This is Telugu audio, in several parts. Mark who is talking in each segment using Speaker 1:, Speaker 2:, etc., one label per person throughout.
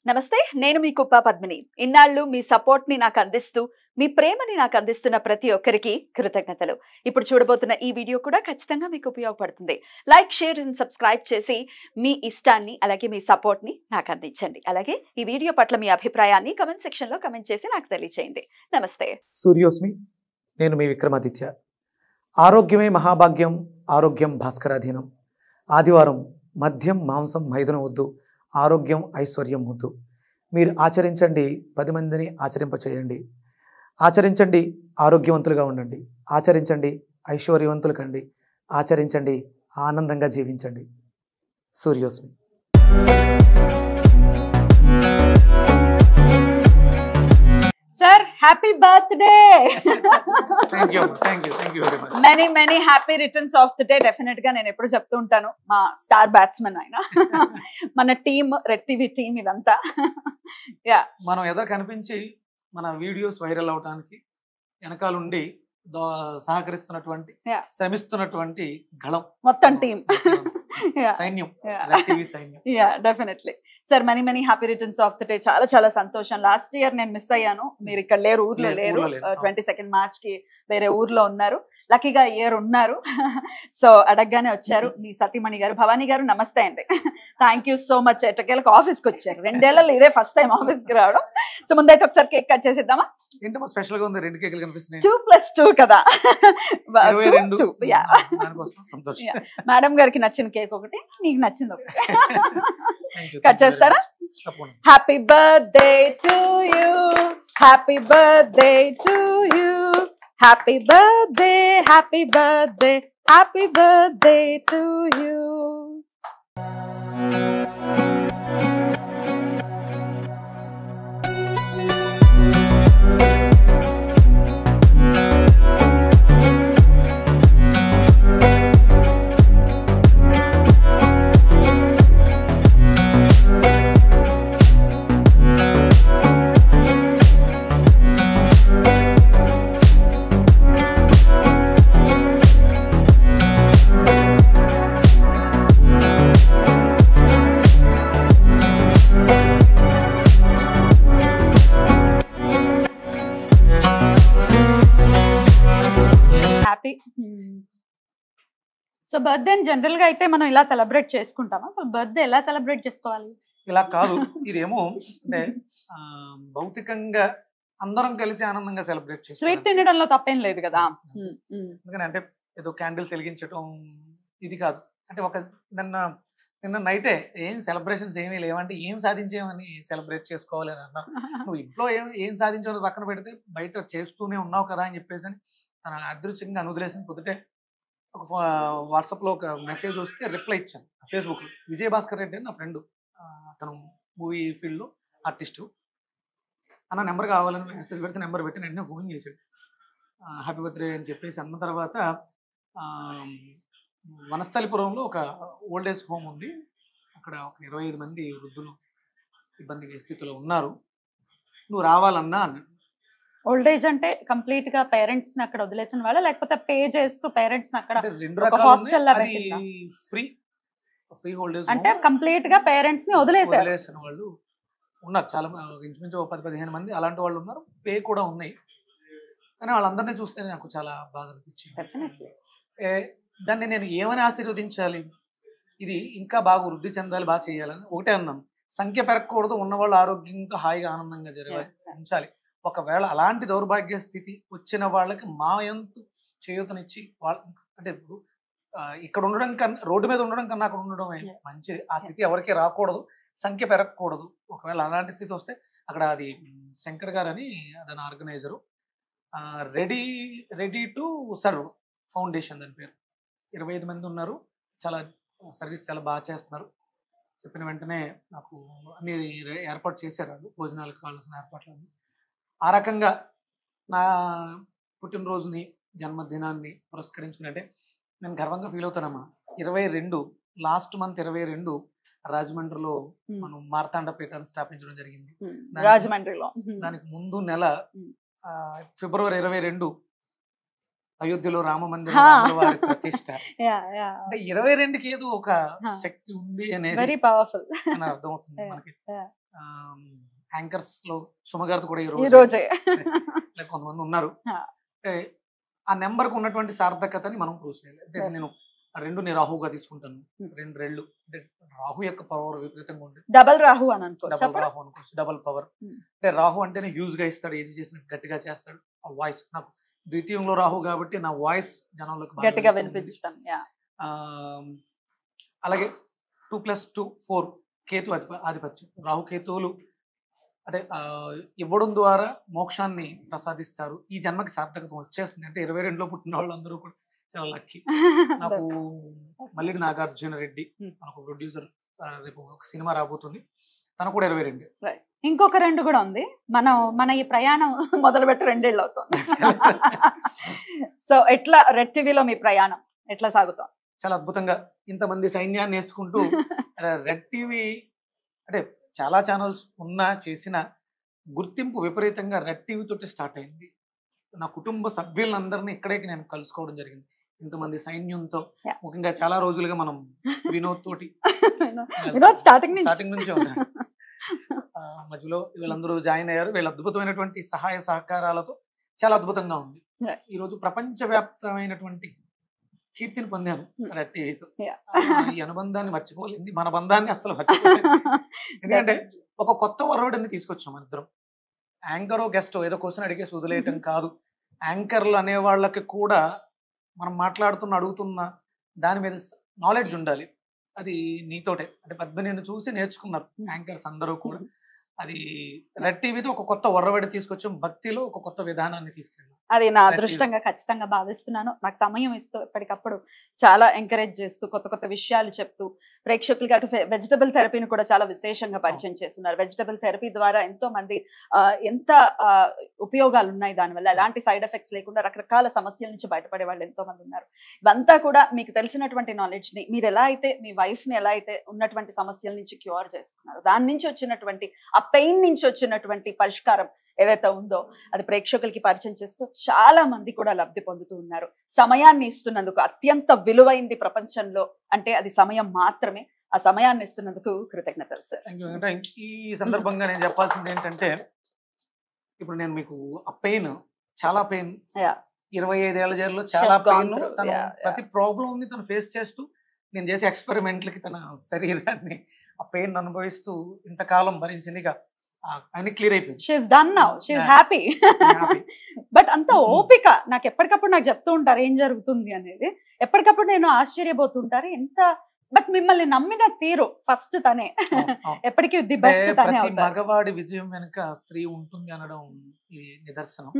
Speaker 1: నమస్తే, నేను మీ కుప్ప పద్మిని. ఇన్నాళ్ళు మీ సపోర్ట్ ని నాకు అందిస్తూ, మీ ప్రేమని నాకు అందిస్తున్న ప్రతి ఒక్కరికి కృతజ్ఞతలు. ఇప్పుడు చూడబోతున్న ఈ వీడియో కూడా ఖచ్చితంగా మీకు ఉపయోగపడుతుంది. లైక్, షేర్ అండ్ సబ్స్క్రైబ్ చేసి మీ ఇష్టాన్ని అలాగే మీ సపోర్ట్ ని నాకు అందించండి. అలాగే ఈ వీడియో పట్ల మీ అభిప్రాయాన్ని కామెంట్ సెక్షన్ లో కామెంట్ చేసి నాకు తెలియజేయండి. నమస్తే.
Speaker 2: సూర్యోస్మి. నేను మీ విక్రమాదిత్య. ఆరోగ్యమే మహాభాగ్యం, ఆరోగ్యం భాస్కరాధీనం. ఆదివారం మద్యం, మాంసం, మైదనం వద్దు, ఆరోగ్యం ఐశ్వర్యం ముద్దు. మీరు ఆచరించండి, 10 మందిని ఆచరింపచేయండి. ఆచరించండి, ఆరోగ్యవంతులుగా ఉండండి. ఆచరించండి, ఐశ్వర్యవంతులు కండి. ఆచరించండి, ఆనందంగా జీవించండి. సూర్యోస్మి.
Speaker 1: Sir, happy birthday.
Speaker 2: Thank you very much.
Speaker 1: Many happy returns of the day. Definite గా నేను ఎప్పుడు చెప్తూ ఉంటాను, మా స్టార్ బ్యాట్స్మెన్ ఆయన, మన టీమ్, రెడ్ టీవీ టీమ్ ఇదంతా. యా,
Speaker 2: మనం ఎదురు కనిపించి మన వీడియోస్ వైరల్ అవడానికి వెనకాలండి సహకరిస్తున్నటువంటి, శ్రమిస్తున్నటువంటి గళం
Speaker 1: మొత్తం టీమ్,
Speaker 2: సైన్యం, రెడ్ టీవీ సైన్యం.
Speaker 1: Yeah, definitely sir. Many happy returns of the day. చాలా చాలా సంతోషం. లాస్ట్ ఇయర్ నేను మిస్ అయ్యాను, మీరు ఇక్కడ లేరు, ఊర్లో లేరు. 22 మార్చ్ కి వేరే ఊర్లో ఉన్నారు. లక్కీగా ఇయర్ ఉన్నారు. సో అడగగానే వచ్చారు. మీ సతీమణి గారు, భవానీ గారు, నమస్తే అండి. Thank you so much. ఎట్టకేలకు ఆఫీస్కి వచ్చారు. 2 ఏళ్లలో ఇదే ఫస్ట్ టైం ఆఫీస్కి రావడం. సో ముందైతే ఒకసారి కేక్ కట్ చేసేద్దామా?
Speaker 2: ఏంటో స్పెషల్ గా ఉంది, 2 కేకులు కనిపిస్తున్నాయి.
Speaker 1: 2+2 కదా.
Speaker 2: సంతోషం.
Speaker 1: మేడం గారికి నచ్చిన కేక్ ఒకటి, నీకు నచ్చింది ఒకటి. కట్ చేస్తారా? Happy birthday to you, happy birthday to you, happy birthday, happy birthday, happy birthday to you. So birthday general గా అయితే మనం ఇలా సెలబ్రేట్ చేసుకుంటామా? సో బర్త్డే ఎలా సెలబ్రేట్ చేసుకోవాలి?
Speaker 2: ఇలా కాదు, ఇదేమో అంటే భౌతికంగా అందరం కలిసి ఆనందంగా సెలబ్రేట్ చేస్తాం.
Speaker 1: స్వీట్ తినడంలో తప్పేం లేదు కదా.
Speaker 2: ఎందుకని అంటే ఏదో క్యాండిల్స్ వెలిగించడం ఇది కాదు. అంటే ఒక నిన్న నైటే ఏం సెలబ్రేషన్స్ ఏమీ లేవంటే ఏం సాధించామని సెలబ్రేట్ చేసుకోవాలి అని అన్నారు. నువ్వు ఇంట్లో ఏం సాధించాలో పక్కన పెడితే బయట చేస్తూనే ఉన్నావు కదా అని చెప్పేసి అని తన అదృష్టంగా అనుదిలేసిన పొద్దుటే ఒక వాట్సాప్లో ఒక మెసేజ్ వస్తే రిప్లై ఇచ్చాను. ఫేస్బుక్లో విజయభాస్కర్ రెడ్డి అని నా ఫ్రెండ్, తను మూవీ ఫీల్డ్లో ఆర్టిస్టు. అన్న నెంబర్ కావాలని మెసేజ్ పెడితే నెంబర్ పెట్టి వెంటనే ఫోన్ చేశాడు. హ్యాపీ బర్త్డే అని చెప్పేసి అన్న తర్వాత వనస్థలిపురంలో ఒక ఓల్డ్ ఏజ్ హోమ్ ఉంది. అక్కడ ఒక 25 మంది వృద్ధులు ఇబ్బంది స్థితిలో ఉన్నారు, నువ్వు రావాలన్నా అన్న.
Speaker 1: ఓల్డ్ ఏజ్ అంటే కంప్లీట్ గా పేరెంట్స్ ని అక్కడ వదిలేసిన వాళ్ళ, లేకపోతే పే చేస్తూ పేరెంట్స్ ని అక్కడ హాస్టల్ లా పెట్టిందా?
Speaker 2: ఫ్రీ ఓల్డ్ ఏజ్
Speaker 1: అంటే కంప్లీట్ గా పేరెంట్స్ ని వదిలేసిన
Speaker 2: వాళ్ళు ఉన్నారు. చాలా ఇంచుమించు 10-15 మంది అలాంటి వాళ్ళు ఉన్నారు. పే కూడా ఉన్నాయి. కానీ వాళ్ళందరినీ చూస్తే నాకు చాలా బాధ అనిపించింది. దాన్ని నేను ఏమని ఆశీర్వదించాలి? ఇది ఇంకా బాగా వృద్ధి చెందాలి, బాగా చేయాలని ఒకటే అన్నాను. సంఖ్య పెరగకూడదు, ఉన్నవాళ్ళు ఆరోగ్యంగా హాయిగా ఆనందంగా ఉంచాలి. ఒకవేళ అలాంటి దౌర్భాగ్య స్థితి వచ్చిన వాళ్ళకి మా వంతు చేయూతనిచ్చి వాళ్ళు, అంటే ఇక్కడ ఉండడం కన్నా రోడ్డు మీద ఉండడం కన్నా అక్కడ ఉండడమే మంచిది. ఆ స్థితి ఎవరికి రాకూడదు, సంఖ్య పెరగకూడదు. ఒకవేళ అలాంటి స్థితి వస్తే అక్కడ అది శంకర్ గారు అని దాని organiser, ready to serve foundation దాని పేరు. 25 మంది ఉన్నారు. చాలా సర్వీస్ చాలా బాగా చేస్తున్నారు. చెప్పిన వెంటనే నాకు అన్ని ఏర్పాటు చేశారు వాళ్ళు, భోజనాలకు కావాల్సిన ఏర్పాట్లన్నీ. ఆ రకంగా నా పుట్టినరోజుని, జన్మదినాన్ని పురస్కరించుకున్నట్టే నేను గర్వంగా ఫీల్ అవుతానమ్మా. 22 లాస్ట్ మంత్ 22 రాజమండ్రిలో మనం మార్తాండపేటను స్థాపించడం జరిగింది.
Speaker 1: రాజమండ్రిలో
Speaker 2: దానికి ముందు నెల ఫిబ్రవరి 22 అయోధ్యలో రామ మందిరం వారి ప్రతిష్ట. అంటే 22కి ఏదో ఒక శక్తి ఉంది అనేది
Speaker 1: వెరీ పవర్ఫుల్
Speaker 2: అర్థమవుతుంది మనకి. యాంకర్స్ లో సుమ గారితో కూడా
Speaker 1: ఈ
Speaker 2: ఈ
Speaker 1: రోజే
Speaker 2: కొంతమంది ఉన్నారు.
Speaker 1: ఆ.
Speaker 2: అంటే ఆ నెంబర్కి ఉన్నటువంటి సార్థకతని మనం ప్రూవ్ చేయాలి. అంటే
Speaker 1: Yes.
Speaker 2: నేను 2ని రాహుగా తీసుకుంటాను. 2 రెళ్ళు అంటే రాహు యొక్క పవర్ విపరీతంగా ఉంటుంది.
Speaker 1: డబల్ రాహు అని అనుకోవచ్చు.
Speaker 2: డబల్ రాహు అనుకోవచ్చు, డబల్ పవర్. అంటే రాహు అంటేనే హ్యూజ్ గా ఇస్తాడు, ఏది చేసినా గట్టిగా చేస్తాడు. ఆ వాయిస్ నాకు ద్వితీయంలో రాహు కాబట్టి నా వాయిస్ జనాలకు బాగా
Speaker 1: గట్టిగా
Speaker 2: వెళ్తుంది.
Speaker 1: వినిపించడం.
Speaker 2: ఆ, అలాగే 2+2 4 కేతు ఆధిపత్యం. రాహు కేతువులు అంటే ఇవ్వడం ద్వారా మోక్షాన్ని ప్రసాదిస్తారు. ఈ జన్మకి సార్థకత వచ్చేస్తుంది. అంటే 22లో పుట్టిన వాళ్ళందరూ కూడా చాలా లక్కీ. నాకు మల్లిడి నాగార్జున రెడ్డి మనకు ప్రొడ్యూసర్, రేపు ఒక సినిమా రాబోతుంది, తను కూడా 22.
Speaker 1: ఇంకొక 2 కూడా ఉంది. మన ఈ ప్రయాణం మొదలుపెట్టి 2 ఏళ్ళు అవుతుంది. సో ఎట్లా రెడ్ టీవీలో మీ ప్రయాణం ఎట్లా సాగుతాం?
Speaker 2: చాలా అద్భుతంగా ఇంతమంది సైన్యాన్ని వేసుకుంటూ రెడ్ టీవీ అంటే చాలా ఛానల్స్ ఉన్నా చేసిన గుర్తింపు విపరీతంగా రెడ్ టీవీ తోటి స్టార్ట్ అయింది. నా కుటుంబ సభ్యులందరినీ ఇక్కడే నేను కలుసుకోవడం జరిగింది. ఇంతమంది సైన్యంతో, ముఖ్యంగా చాలా రోజులుగా మనం వినోద్ తోటి స్టార్టింగ్ నుంచే ఉన్నారు. మధ్యలో వీళ్ళందరూ జాయిన్ అయ్యారు. వీళ్ళ అద్భుతమైనటువంటి సహాయ సహకారాలతో చాలా అద్భుతంగా ఉంది. ఈరోజు ప్రపంచవ్యాప్తమైనటువంటి కీర్తిని పొందాను రెడ్ టీవీతో. ఈ అనుబంధాన్ని మర్చిపోలేదు, మన బంధాన్ని అసలు మర్చిపోలేదు. ఎందుకంటే ఒక కొత్త వరవడిని తీసుకొచ్చాం మన ఇద్దరం. యాంకరో గెస్టో ఏదో క్వశ్చన్ అడిగేసి వదిలేయటం కాదు. యాంకర్లు అనే వాళ్ళకి కూడా మనం అడుగుతున్న దాని మీద నాలెడ్జ్ ఉండాలి. అది నీతోటే. అంటే పద్మినిని చూసి నేర్చుకున్నారు యాంకర్స్ అందరూ కూడా. అది రెడ్ టీవీతో ఒక కొత్త వరవడి తీసుకొచ్చాం. భక్తిలో ఒక కొత్త విధానాన్ని తీసుకెళ్ళాం.
Speaker 1: అది నా అదృష్టంగా ఖచ్చితంగా భావిస్తున్నాను. నాకు సమయం ఇస్తూ ఎప్పటికప్పుడు చాలా ఎంకరేజ్ చేస్తూ కొత్త కొత్త విషయాలు చెప్తూ ప్రేక్షకులకి అటు వెజిటబుల్ థెరపీని కూడా చాలా విశేషంగా పరిచయం చేస్తున్నారు. వెజిటబుల్ థెరపీ ద్వారా ఎంతో మంది ఎంత ఉపయోగాలు ఉన్నాయి, దానివల్ల ఎలాంటి సైడ్ ఎఫెక్ట్స్ లేకుండా రకరకాల సమస్యల నుంచి బయటపడే వాళ్ళు ఎంతో మంది ఉన్నారు. ఇవంతా కూడా మీకు తెలిసినటువంటి నాలెడ్జ్ ని మీరు ఎలా అయితే మీ వైఫ్ ని ఎలా అయితే ఉన్నటువంటి సమస్యల నుంచి క్యూర్ చేసుకున్నారు, దాని నుంచి వచ్చినటువంటి ఆ పెయిన్ నుంచి వచ్చినటువంటి పరిష్కారం ఏదైతే ఉందో అది ప్రేక్షకులకి పరిచయం చేస్తూ చాలా మంది కూడా లబ్ధి పొందుతూ ఉన్నారు. సమయాన్ని ఇస్తున్నందుకు, అత్యంత విలువైంది ప్రపంచంలో అంటే అది సమయం మాత్రమే. ఆ సమయాన్ని ఇస్తున్నందుకు కృతజ్ఞతలు సార్.
Speaker 2: ఈ సందర్భంగా నేను చెప్పాల్సింది ఏంటంటే, ఇప్పుడు నేను మీకు ఆ పెయిన్, చాలా పెయిన్, 25 ఏళ్ల జైల్లో చాలా పెయిన్, తను ప్రతి ప్రాబ్లం ని తను ఫేస్ చేస్తూ నేను చేసే ఎక్స్పెరిమెంట్లకి తన శరీరాన్ని ఆ పెయిన్ అనుభవిస్తూ ఇంతకాలం భరించింది. ఇక అన్ని క్లియర్ అయిపోయింది.
Speaker 1: She is done now, she is happy. But అంత ఓపిక నాకు ఎప్పటికప్పుడు నాకు చెప్తూ ఉంటారు ఏం జరుగుతుంది అనేది. ఎప్పటికప్పుడు నేను ఆశ్చర్యపోతుంటారు ఎంత. బట్ మిమ్మల్ని నమ్మిన తీరు ఫస్ట్ తనే. ఎప్పటికీ ది బెస్ట్ తనే అవుతారు.
Speaker 2: మగవాడి విజయం వెనుక స్త్రీ ఉంటుంది అనడం ఈ నిదర్శనం.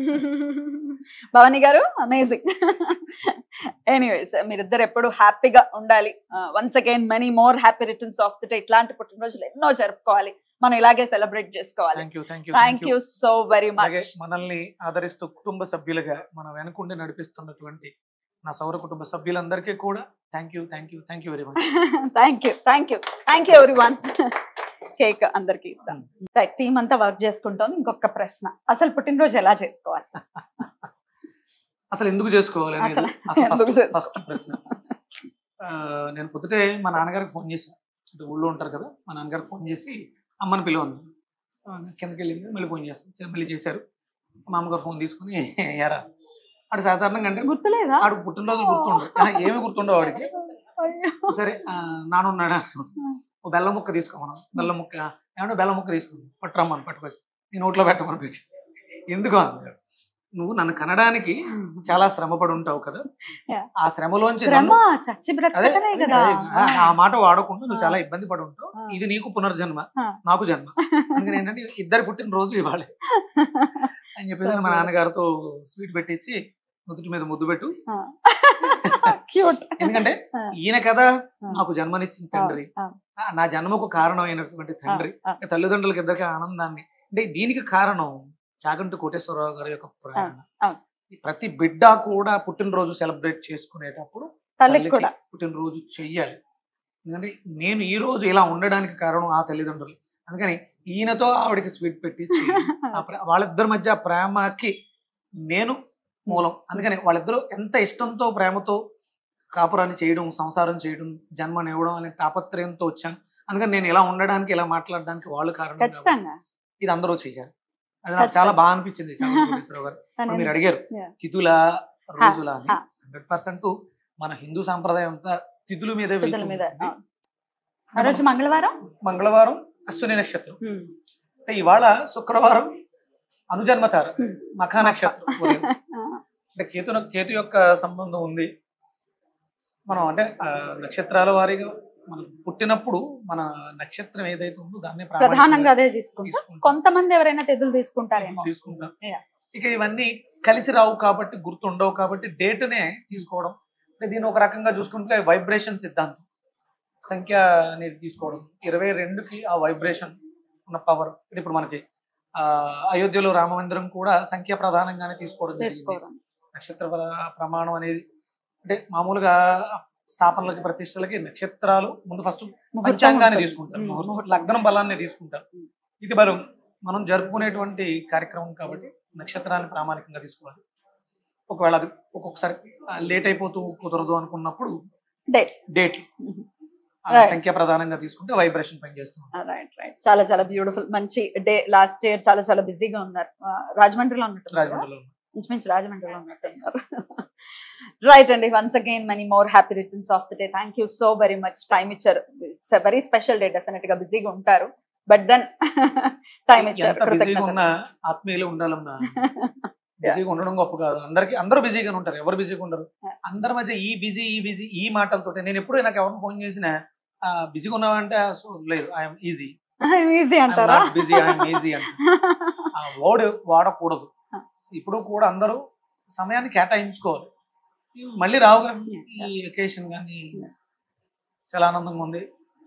Speaker 1: భవాని గారు అమేజింగ్. ఎనీవేస్ మీరిద్దరు ఎప్పుడు హ్యాపీగా ఉండాలి. Once again many more happy returns of the day. ఇట్లాంటి పుట్టినరోజులు ఎన్నో జరుపుకోవాలి, మనం ఇలాగే సెలబ్రేట్ చేసుకోవాలి. Thank you so very much.
Speaker 2: మనల్ని ఆదరిస్తూ కుటుంబ సభ్యులుగా మన వెనుకుండి నడిపిస్తున్నటువంటి నా సౌర కుటుంబ సభ్యులందరికీ కూడా thank you very much.
Speaker 1: Thank you everyone. Cake అందరికి ఇద్దాం. రైట్, టీమ్ అంతా వర్క్ చేసుకుంటాం. ఇంకొక ప్రశ్న, అసలు పుట్టినరోజు ఎలా చేసుకోవాలి?
Speaker 2: అసలు ఎందుకు చేసుకోవాలి అనేది ఫస్ట్ ప్రశ్న. నేను పొద్దుటే మా నాన్నగారికి ఫోన్ చేశాను. అంటే ఊళ్ళో ఉంటారు కదా, మా నాన్నగారికి ఫోన్ చేసి అమ్మని పిలవను, కిందకి వెళ్ళింది, మళ్ళీ ఫోన్ చేస్తాను, మళ్ళీ చేశారు. మా అమ్మగారు ఫోన్ తీసుకుని ఎరా ఆడు సాధారణంగా అంటే
Speaker 1: గుర్తులేదా,
Speaker 2: ఆడు పుట్టినరోజు గుర్తుండవు, ఏమి గుర్తుండవు వాడికి. సరే నానున్నాడు, ఓ బెల్లం ముక్క తీసుకోమను, బెల్లం ముక్క ఏమన్నా బెల్లం ముక్క తీసుకుని పట్టురమ్మను, పట్టుకొచ్చి నీ నోట్లో పెట్టమని పెట్టి. ఎందుకు అన్నాడు, నువ్వు నన్ను కనడానికి చాలా శ్రమపడి ఉంటావు కదా, ఆ శ్రమలోంచి ఆ మాట వాడకుండా నువ్వు చాలా ఇబ్బంది పడి ఉంటావు, ఇది నీకు పునర్జన్మ, నాకు జన్మ, అందుకని ఏంటంటే ఇద్దరు పుట్టినరోజు ఇవ్వాలి అని చెప్పేసి మా నాన్నగారితో స్వీట్ పెట్టించి నుదుటి మీద ముద్దు పెట్టు, ఎందుకంటే ఈయన కదా నాకు జన్మనిచ్చిన తండ్రి, నా జన్మకు కారణమైనటువంటి తండ్రి, తల్లిదండ్రులకి ఇద్దరికి ఆనందాన్ని. అంటే దీనికి కారణం చాగంటి కోటేశ్వరరావు గారి యొక్క ప్రేరణ. ప్రతి బిడ్డ కూడా పుట్టినరోజు సెలబ్రేట్ చేసుకునేటప్పుడు తల్లికి పుట్టినరోజు చెయ్యాలి. ఎందుకంటే నేను ఈ రోజు ఇలా ఉండడానికి కారణం ఆ తల్లిదండ్రులు. అందుకని ఈయనతో ఆవిడకి స్వీట్ పెట్టించి వాళ్ళిద్దరి మధ్య ప్రేమకి నేను మూలం. అందుకని వాళ్ళిద్దరూ ఎంత ఇష్టంతో ప్రేమతో కాపురాన్ని చేయడం, సంసారం చేయడం, జన్మనివ్వడం అనే తాపత్రయంతో వచ్చాను. అందుకని నేను ఇలా ఉండడానికి ఇలా మాట్లాడడానికి వాళ్ళు కారణం కాబట్టి
Speaker 1: ఖచ్చితంగా
Speaker 2: ఇది అందరూ చెయ్యాలి. అది నాకు చాలా బాగా అనిపించింది చాగంటి కోటేశ్వరరావు గారు. ఇప్పుడు మీరు అడిగారు
Speaker 1: Yeah.
Speaker 2: తిథుల రోజుల అని.
Speaker 1: హా.
Speaker 2: 100% మన హిందూ సాంప్రదాయం అంతా తిథుల మీదే
Speaker 1: పెద్దల మీద
Speaker 2: వెళ్తుంది.
Speaker 1: ఆ రోజు మంగళవారం
Speaker 2: మంగళవారం అశ్విని నక్షత్రం, అంటే ఇవాళ శుక్రవారం అనుజన్మతార మఖా నక్షత్రం ఉదయం. అంటే కేతు యొక్క సంబంధం ఉంది. మనం అంటే నక్షత్రాల వారీగా మనం పుట్టినప్పుడు మన నక్షత్రం ఏదైతే ఉందో దాన్ని
Speaker 1: ప్రధానంగా అదే తీసుకుంటాం. కొంతమంది ఎవరైనా తిథులు తీసుకుంటారేమో.
Speaker 2: తీసుకుంటాం.
Speaker 1: Yeah.
Speaker 2: ఇక ఇవన్నీ కలిసి రావు కాబట్టి గుర్తుండవు కాబట్టి డేట్నే తీసుకోవడం. అంటే దీన్ని ఒక రకంగా చూసుకుంటే వైబ్రేషన్ సిద్ధాంతం, సంఖ్య అనేది తీసుకోవడం. 22కి ఆ వైబ్రేషన్ ఉన్న పవర్. ఇప్పుడు మనకి అయోధ్యలో రామ మందిరం కూడా సంఖ్య ప్రధానంగానే తీసుకోవడం జరిగింది. నక్షత్ర ప్రమాణం అనేది అంటే మామూలుగా స్థాపనలకి ప్రతిష్టలకి నక్షత్రాలు ముందు ఫస్ట్ పంచాంగాన్ని తీసుకుంటారు, లగ్నం బలాన్ని తీసుకుంటారు. ఇది మనం జరుపుకునేటువంటి కార్యక్రమం కాబట్టి నక్షత్రాన్ని ప్రామాణికంగా తీసుకోవాలి. ఒకవేళ అది ఒక్కొక్కసారి లేట్ అయిపోతూ కుదరదు అనుకున్నప్పుడు డేట్ సంఖ్య ప్రధానంగా తీసుకుంటే వైబ్రేషన్ పనిచేస్తుంది.
Speaker 1: రైట్ రైట్, చాలా చాలా బ్యూటిఫుల్. మంచి డే. లాస్ట్ ఇయర్ చాలా చాలా బిజీగా ఉన్నారు. రాజమండ్రిలో ఉన్నట్టు రాజమండ్రిలో ఉన్నట్టున్నారు. రైట్ అండి, once again many more happy returns of the day. Thank you so very much. Time ఇచ్చారు. It's a very special day. Definite గా బిజీగా ఉంటారు, బట్ దెన్ టైం ఇచ్చారు.
Speaker 2: బిజీగా ఉన్న ఆత్మీయులు ఉండాలన్నా బిజీగా ఉండడం గొప్ప కాదు. అందరూ బిజీగానే ఉంటారు, ఎవరు బిజీగా ఉండరు. అందరి మధ్య ఈ బిజీ ఈ మాటలతో నేను ఎప్పుడు నాకు ఎవరిని ఫోన్ చేసినా బిజీగా ఉన్నావంటే లేదు, ఐఎమ్ ఈజీ
Speaker 1: అంటారా?
Speaker 2: బిజీ ఐఎమ్ ఈజీ అంటే ఆ వర్డ్ వాడకూడదు. ఇప్పుడు కూడా అందరూ సమయాన్ని కేటాయించుకోవాలి. మళ్ళీ రావుగా ఈ అకేషన్ కానీ చాలా ఆనందంగా ఉంది.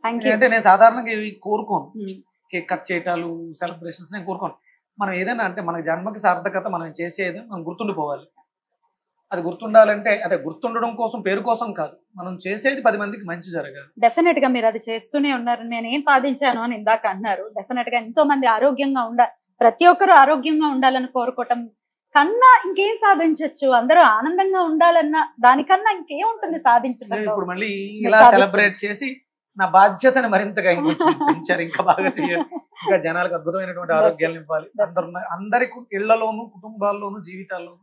Speaker 2: అంటే నేను సాధారణంగా ఇవి కోరుకోను, కేక్ కట్ చేయటాలు సెలబ్రేషన్స్ నేను కోరుకోను. మనం ఏదైనా అంటే మన జన్మకి సార్థకత మనం చేసేది మనం గుర్తుండిపోవాలి. అది గుర్తుండాలంటే అంటే గుర్తుండడం కోసం పేరు కోసం కాదు, మనం చేసేది 10 మందికి మంచి జరగాలి.
Speaker 1: డెఫినెట్ గా మీరు అది చేస్తూనే ఉన్నారు. నేను ఏం సాధించాను అని ఇందాక అన్నారు. డెఫినెట్ గా ఎంతో మంది ఆరోగ్యంగా ఉండాలి, ప్రతి ఒక్కరు ఆరోగ్యంగా ఉండాలని కోరుకోవటం కన్నా ఇంకేం సాధించవచ్చు. అందరూ ఆనందంగా ఉండాలన్న దానికన్నా ఇంకేం ఉంటుంది సాధించడం.
Speaker 2: ఇప్పుడు మళ్ళీ ఇలా సెలబ్రేట్ చేసి నా బాధ్యతను మరింతగా ఇంకొంచెం పెంచారు, ఇంకా బాగా చేయాలి, ఇంకా జనాలకు అద్భుతమైనటువంటి ఆరోగ్యాలు నింపాలి. అందరి ఇళ్లలోనూ కుటుంబాల్లోనూ జీవితాల్లోనూ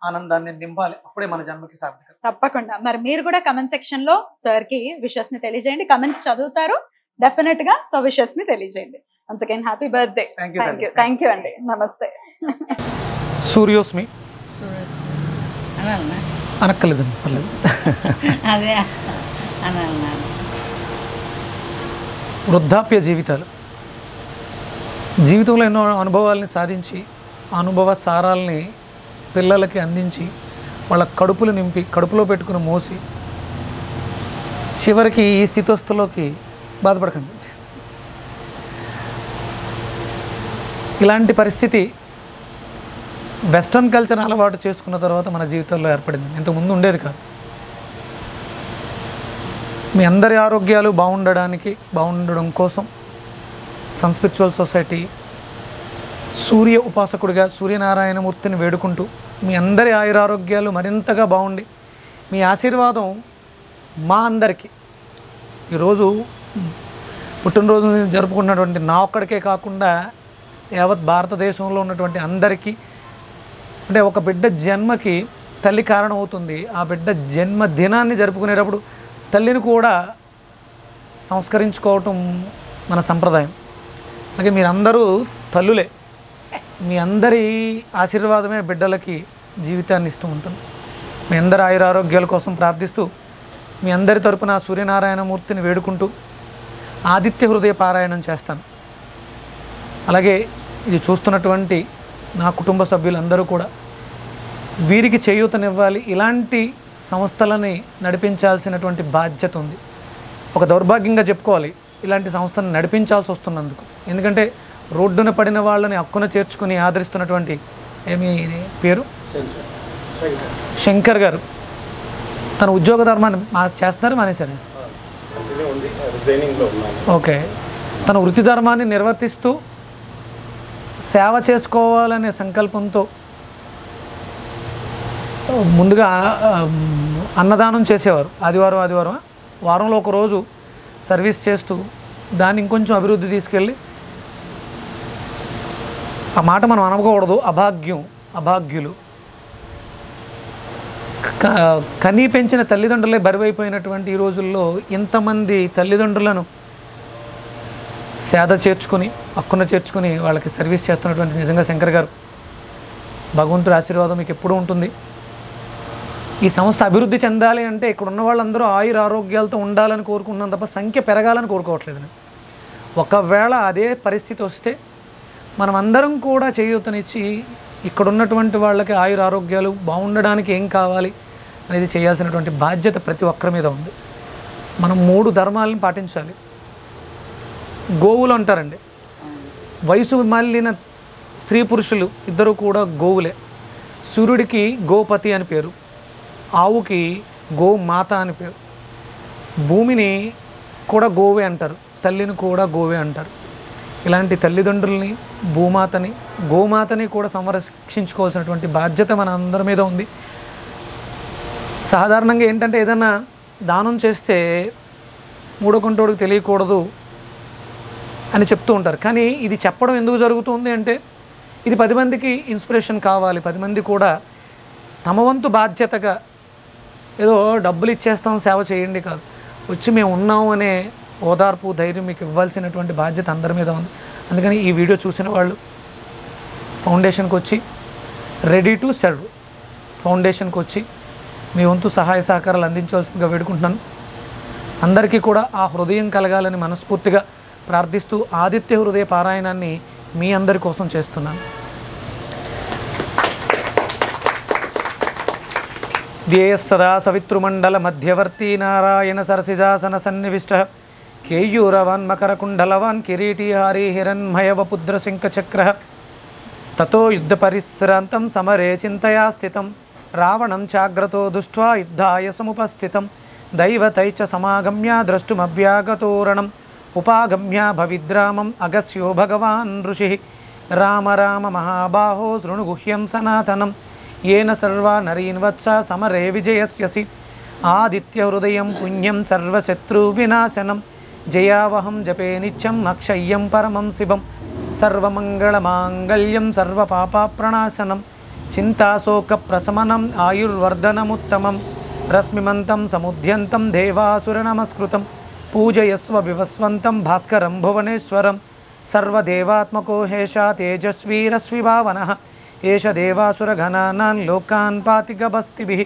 Speaker 2: ఆనందాన్ని నింపాలి. అప్పుడే మన జన్మకి సార్థకత.
Speaker 1: తప్పకుండా. మరి మీరు కూడా కమెంట్ సెక్షన్ లో సార్ కి విషెస్ ని తెలియజేయండి. కమెంట్స్ చదువుతారు డెఫినెట్ గా, సో విషెస్ ని తెలియజేయండి. Once again happy birthday. Thank you అండి. నమస్తే.
Speaker 2: సూర్యోస్మి అనక్కలేదండి, పర్లేదు.
Speaker 3: అదే
Speaker 2: వృద్ధాప్య జీవితాలు, జీవితంలో ఎన్నో అనుభవాల్ని సాధించి అనుభవ సారాల్ని పిల్లలకి అందించి వాళ్ళ కడుపులు నింపి కడుపులో పెట్టుకుని మోసి చివరికి ఈ స్థితిస్థులోకి బాధపడకండి. ఇలాంటి పరిస్థితి వెస్ట్రన్ కల్చర్ అలవాటు చేసుకున్న తర్వాత మన జీవితంలో ఏర్పడింది, ఇంతకుముందు ఉండేది కాదు. మీ అందరి ఆరోగ్యాలు బాగుండడం కోసం సన్ స్పిరిచువల్ సొసైటీ సూర్య ఉపాసకుడిగా సూర్యనారాయణమూర్తిని వేడుకుంటూ మీ అందరి ఆయురారోగ్యాలు మరింతగా బాగుండి మీ ఆశీర్వాదం మా అందరికీ ఈరోజు పుట్టినరోజు జరుపుకున్నటువంటి నా ఒక్కడికే కాకుండా యావత్ భారతదేశంలో ఉన్నటువంటి అందరికీ, అంటే ఒక బిడ్డ జన్మకి తల్లి కారణం అవుతుంది. ఆ బిడ్డ జన్మదినాన్ని జరుపుకునేటప్పుడు తల్లిని కూడా సంస్కరించుకోవటం మన సంప్రదాయం. అలాగే మీరందరూ తల్లులే, మీ అందరి ఆశీర్వాదమే బిడ్డలకి జీవితాన్ని ఇస్తూ ఉంటుంది. మీ అందరి ఆయురారోగ్యాల కోసం ప్రార్థిస్తూ మీ అందరి తరపున సూర్యనారాయణమూర్తిని వేడుకుంటూ ఆదిత్య హృదయ పారాయణం చేస్తాను. అలాగే ఇది చూస్తున్నటువంటి నా కుటుంబ సభ్యులందరూ కూడా వీరికి చేయూతనివ్వాలి. ఇలాంటి సంస్థలని నడిపించాల్సినటువంటి బాధ్యత ఉంది. ఒక దౌర్భాగ్యంగా చెప్పుకోవాలి, ఇలాంటి సంస్థను నడిపించాల్సి వస్తున్నందుకు. ఎందుకంటే రోడ్డున పడిన వాళ్ళని హక్కున చేర్చుకుని ఆదరిస్తున్నటువంటి ఏమి పేరు శంకర్ గారు తన ఉద్యోగ ధర్మాన్ని చేస్తున్నారు, మానేశారు. ఓకే, తన వృత్తి ధర్మాన్ని నిర్వర్తిస్తూ సేవ చేసుకోవాలనే సంకల్పంతో ముందుగా అన్నదానం చేసేవారు. ఆదివారం వారంలో ఒకరోజు సర్వీస్ చేస్తూ దాన్ని ఇంకొంచెం అభివృద్ధి తీసుకెళ్ళి, ఆ మాట మనం అనకూడదు, అభాగ్యులు కనీ పెంచిన తల్లిదండ్రులే బరువైపోయినటువంటి ఈ రోజుల్లో ఇంతమంది తల్లిదండ్రులను సేద చేర్చుకొని, హక్కున చేర్చుకొని వాళ్ళకి సర్వీస్ చేస్తున్నటువంటి నిజంగా శంకర్ గారు, భగవంతుడి ఆశీర్వాదం మీకు ఎప్పుడూ ఉంటుంది. ఈ సంస్థ అభివృద్ధి చెందాలి అంటే ఇక్కడ ఉన్న వాళ్ళందరూ ఆయుర ఆరోగ్యాలతో ఉండాలని కోరుకుంటున్నాం తప్ప సంఖ్య పెరగాలని కోరుకోవట్లేదు. ఒకవేళ అదే పరిస్థితి వస్తే మనం అందరం కూడా చేయూతనిచ్చి ఇక్కడ ఉన్నటువంటి వాళ్ళకి ఆయుర ఆరోగ్యాలు బాగుండడానికి ఏం కావాలి అనేది చేయాల్సినటువంటి బాధ్యత ప్రతి ఒక్కరి మీద ఉంది. మనం 3 ధర్మాలను పాటించాలి. గోవులు అంటారండి, వయసు మళ్ళిన స్త్రీ పురుషులు ఇద్దరు కూడా గోవులే. సూర్యుడికి గోపతి అని పేరు, ఆవుకి గోమాత అని పేరు. భూమిని కూడా గోవే అంటారు, తల్లిని కూడా గోవే అంటారు. ఇలాంటి తల్లిదండ్రుల్ని, భూమాతని, గోమాతని కూడా సంరక్షించుకోవాల్సినటువంటి బాధ్యత మన అందరి మీద ఉంది. సాధారణంగా ఏంటంటే ఏదైనా దానం చేస్తే మూడో కొంటోడికి తెలియకూడదు అని చెప్తూ ఉంటారు. కానీ ఇది చెప్పడం ఎందుకు జరుగుతుంది అంటే ఇది 10 మందికి ఇన్స్పిరేషన్ కావాలి. 10 మంది కూడా తమ వంతు బాధ్యతగా ఏదో డబ్బులు ఇచ్చేస్తాం సేవ చేయండి కాదు, వచ్చి మేము ఉన్నాం అనే ఓదార్పు, ధైర్యం మీకు ఇవ్వాల్సినటువంటి బాధ్యత అందరి మీద ఉంది. అందుకని ఈ వీడియో చూసిన వాళ్ళు ఫౌండేషన్కి వచ్చి, రెడీ టు సర్వ్ ఫౌండేషన్కి వచ్చి మీ వంతు సహాయ సహకారాలు అందించవలసిందిగా వేడుకుంటున్నాను. అందరికీ కూడా ఆ హృదయం కలగాలని మనస్ఫూర్తిగా ప్రార్థిస్తూ ఆదిత్య హృదయ పారాయణాన్ని మీ అందరి కోసం చేస్తున్నాను. ధ్యేయ సదా సవితృమండల మధ్యవర్తి నారాయణ సరసిజాసన సన్నివిష్ట కేయూరవాన్ మకరకుండలవాన్ కిరీటిహారీ హిరణ్మయవపుద్ర శంఖచక్ర తతో యుద్ధ పరిశ్రాంతం సమరే చింతయా స్థితం రావణం చాగ్రతో దృష్ట్వా యుద్ధాయ సముపస్థితం దైవతైచ సమాగమ్య ద్రష్టుమభ్యాగతోరణం ఉపాగమ్య భవిద్రామం అగస్యో భగవాన్ ఋషి రామ రామ మహాబాహో శృణు గుహ్యం సనాతనం येन सर्वा नरीन् वत्स समरे विजयस्यसि आदित्य हृदयं पुण्यं सर्वशत्रुविनाशनं जयावहं जपे नित्यम् अक्षय्यं परमं शिवं सर्वमङ्गलमाङ्गल्यं सर्वपापप्रणाशनं चिन्ताशोकप्रशमनम् आयुर्वर्धनमुत्तमं रश्मिमन्तं समुद्यन्तं देवासुरनमस्कृतं पूजयस्व विवस्वन्तं भास्करं भुवनेश्वरं सर्वदेवात्मको हेषा तेजस्वीरश्विभावनः एष देवासुरगणानां लोकान् पातिगभस्तिभिः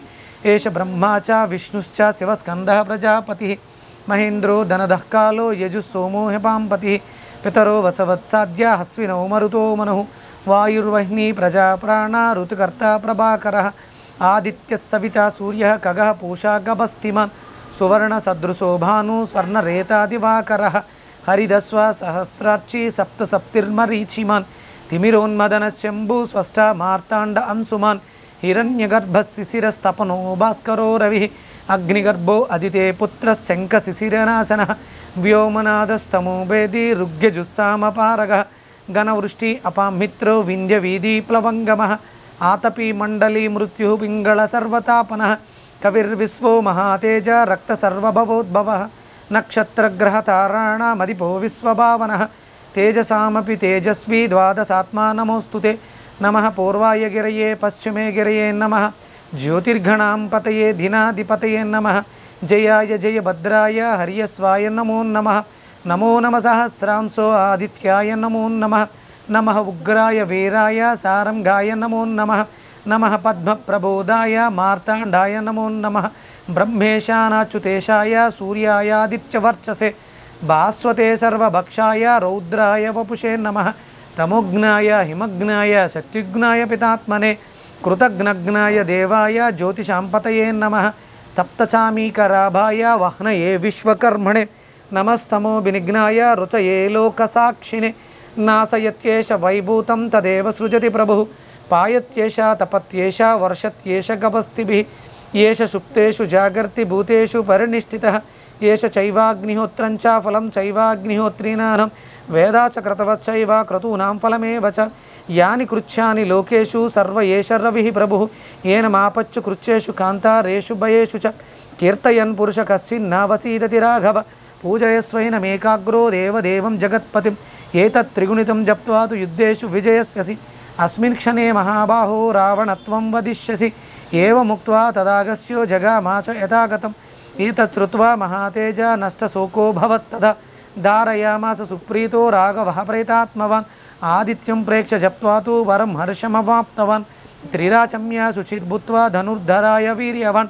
Speaker 2: एष ब्रह्मा च विष्णुश्च शिवस्कन्दः प्रजापतिः महेन्द्रो धनदः कालो यजुः सोमो ह्यपाम्पतिः पितरो वसवत्साद्या हस्विनौ मरुतो मनुः वायुर्वह्नी प्रजाप्राणा ऋतुकर्ता प्रभाकरः आदित्यः सविता सूर्यः खगः पूषा गभस्तिमान् सुवर्णसदृशो भानु स्वर्णरेतादिवाकरः हरिदस्व सहस्रार्ची सप्तसप्तिर्मरीचिमान् तिमिरोन्मदनशम्भु स्वस्था मार्ताण्ड अंशुमान् हिरण्यगर्भशिशिरस्तपनो भास्करो रविः अग्निगर्भो अदिते पुत्रः शङ्खशिशिरनाशनः व्योमनादस्तमो वेदी ऋग्यजुस्सामपारगः घनवृष्टि अपामित्रो विन्ध्यवीधिप्लवङ्गमः आतपी मण्डली मृत्युः पिङ्गळ सर्वतापनः कविर्विश्वो महातेज रक्तसर्वभवोद्भवः नक्षत्रग्रहताराणामधिपो विश्वभावनः तेजसामपि तेजस्वी द्वादशात्मा नमोस्तुते नमः पूर्वाय गिरये पश्चिमे गिरये नमः ज्योतिर्गणां पतये धिनाधिपतये नमः जयाय जयभद्राय हर्यस्वाय नमो नमः नमो नमः सहस्रांशो आदित्याय नमो नमः नमः उग्राय वीराय सारंगाय नमो नमः नमः पद्मप्रबोधाय मार्ताण्डाय नमो नमः ब्रह्मेशानाच्युतेशाय सूर्यायादित्यवर्चसे भास्वते सर्वभक्षाय रौद्राय वपुषे नमः तमोघ्नाय हिमघ्नाय शक्तिघ्नाय पितात्मने कृतघ्नघ्नाय देवाय ज्योतिषांपतये नमः तप्तचामीकराभाय वह्नये विश्वकर्मणे नमस्तमो विनिघ्नाय रुचये लोकसाक्षिणे नाशयत्येष वैभूतं तदेव सृजति प्रभुः पायत्येष तपत्येष वर्षत्येष गभस्तिभिः येष सुप्तेषु जागर्ति भूतेषु परिनिष्ठितः येष चैवाग्निहोत्रं च फलं चैवाग्निहोत्रीणां वेदा च क्रतवच्चैव क्रतूनां फलमेव च यानि कृच्छ्यानि लोकेषु सर्व एष रविः प्रभुः येन मापच्चु कृच्छ्येषु कान्तारेषु भयेषु च कीर्तयन् पुरुष कश्चिन्न वसीदति राघव పూజయస్వైనమేకాగ్రో దేవదేవం జగత్పతిం ఏతత్ త్రిగుణితం జప్త్వా తు యుద్ధేషు విజయస్యసి అస్మిన్ క్షణే మహాబాహో రావణత్వం వదిష్యసి ఏవముక్త్వా తదాగస్యో జగామాచ యథాగతం ఏతత్ శ్రుత్వా మహాతేజ నష్టశోకో భవత్తదా ధారయామాస సుప్రీతో రాఘవః ప్రేతాత్మవాన్ ఆదిత్యం ప్రేక్ష జప్త్వా తు వరం హర్షమవాప్తవాన్ త్రిరాచమ్య శుచిర్భూత్వా ధనుర్ధరాయ వీర్యవాన్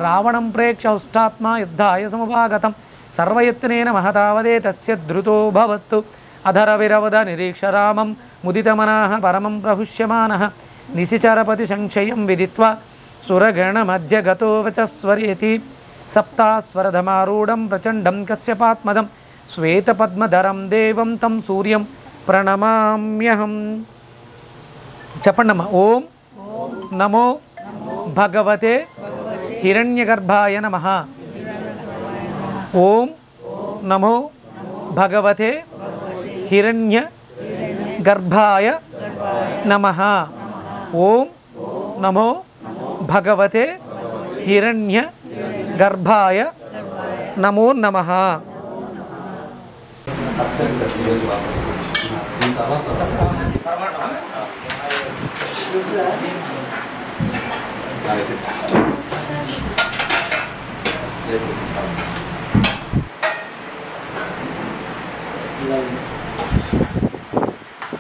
Speaker 2: రావణం ప్రేక్ష ఉష్టాత్మా యుద్ధాయ సమభాగతం సర్వయత్నేన మహతావదే తస్య ధృతో భవత్తు అధరవిరవద నిరీక్ష రామం ముదితమనాః పరమం ప్రహుష్యమానః నిశిచరపతి సంశయం విదిత్వా సురగణమధ్య గతో వచస్వరేతి సప్తాస్వరధమారూఢం ప్రచండం కశ్యపాత్మదం శ్వేతపద్మధరం దేవం తం సూర్యం ప్రణమామ్యహం. చెప్పండమ్మా. ఓం నమో భగవతే హిరణ్యగర్భాయ నమః. ఓం నమో భగవతే హిరణ్యగర్భాయ నమః. ఓం నమో భగవతే హిరణ్యగర్భాయ నమో నమః.
Speaker 3: Thank you.